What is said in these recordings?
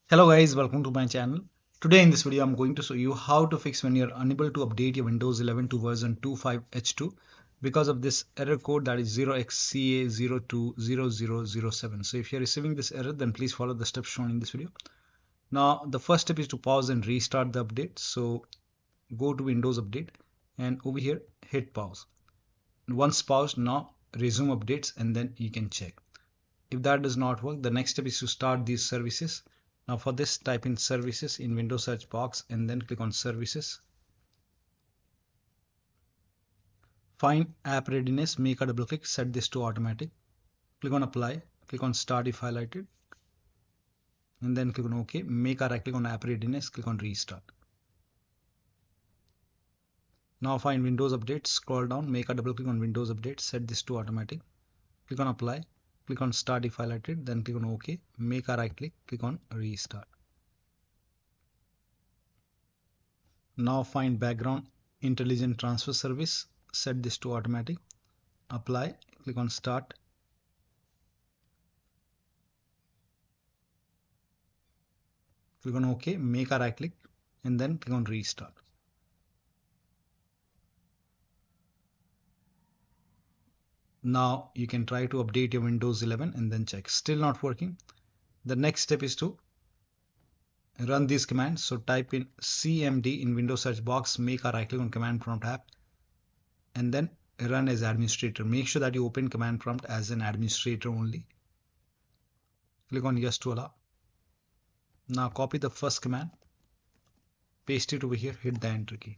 Hello guys, welcome to my channel. Today in this video I'm going to show you how to fix when you're unable to update your Windows 11 to version 25H2 because of this error code that is 0xca020007. So if you're receiving this error, then please follow the steps shown in this video. Now the first step is to pause and restart the update. So go to Windows Update and over here hit pause. Once paused, now resume updates and then you can check. If that does not work, the next step is to start these services. Now for this, type in services in Windows search box and then click on services. Find app readiness, make a double click, set this to automatic. Click on apply, click on start if highlighted and then click on OK. Make a right click on app readiness, click on restart. Now find Windows Update, scroll down, make a double click on Windows Update, set this to automatic. Click on apply, click on start if highlighted, then click on OK. Make a right click, click on restart. Now find background intelligent transfer service, set this to automatic. Apply, click on start. Click on OK, make a right click and then click on restart. Now you can try to update your Windows 11 and then check. Still not working. The next step is to run these commands. So type in cmd in Windows search box, make a right click on command prompt app and then run as administrator. Make sure that you open command prompt as an administrator only. Click on yes to allow. Now copy the first command, paste it over here, hit the enter key.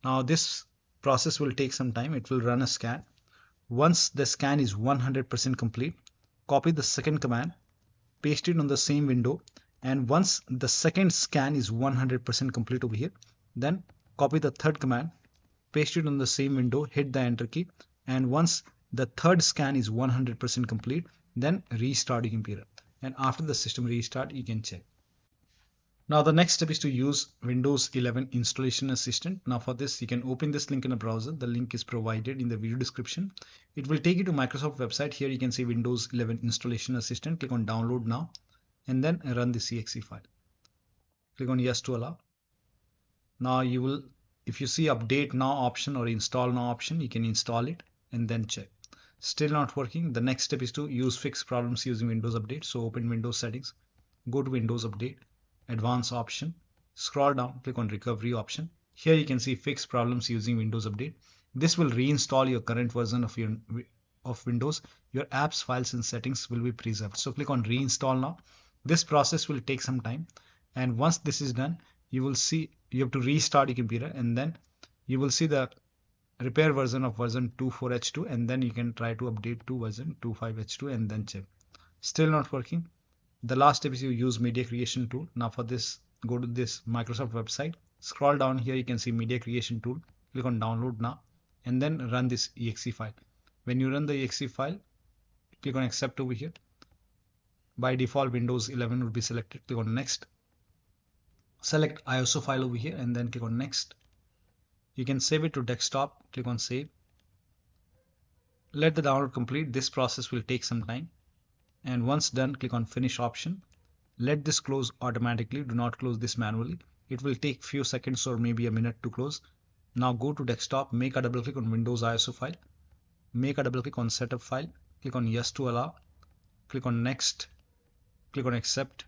Now this process will take some time. It will run a scan. Once the scan is 100% complete, copy the second command, paste it on the same window, and once the second scan is 100% complete over here, then copy the third command, paste it on the same window, hit the enter key, and once the third scan is 100% complete, then restart your computer, and after the system restart you can check. Now the next step is to use Windows 11 Installation Assistant. Now for this, you can open this link in a browser. The link is provided in the video description. It will take you to Microsoft website. Here you can see Windows 11 Installation Assistant. Click on download now and then run the exe file. Click on yes to allow. Now you will, if you see update now option or install now option, you can install it and then check. Still not working. The next step is to use fix problems using Windows Update. So open Windows settings, go to Windows Update, advanced option, scroll down, click on recovery option. Here you can see fix problems using Windows Update. This will reinstall your current version of Windows. Your apps, files and settings will be preserved. So click on reinstall now. This process will take some time, and once this is done, you will see you have to restart your computer and then you will see the repair version of version 24H2 and then you can try to update to version 25H2 and then check. Still not working. The last step is you use media creation tool. Now for this, go to this Microsoft website, scroll down here, you can see media creation tool, click on download now and then run this exe file. When you run the exe file, click on accept over here. By default Windows 11 will be selected. Click on next, select ISO file over here and then click on next. You can save it to desktop, click on save. Let the download complete. This process will take some time. And once done, click on finish option. Let this close automatically. Do not close this manually. It will take few seconds or maybe a minute to close. Now go to desktop, make a double click on Windows ISO file, make a double click on setup file, click on yes to allow, click on next, click on accept.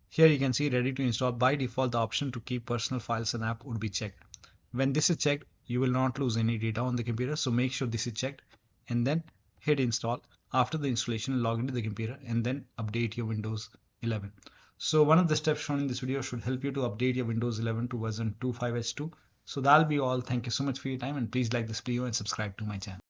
Here you can see ready to install. By default, the option to keep personal files and app would be checked. When this is checked, you will not lose any data on the computer. So make sure this is checked and then hit install. After the installation, log into the computer and then update your Windows 11. So one of the steps shown in this video should help you to update your Windows 11 to version 25H2. So that'll be all. Thank you so much for your time and please like this video and subscribe to my channel.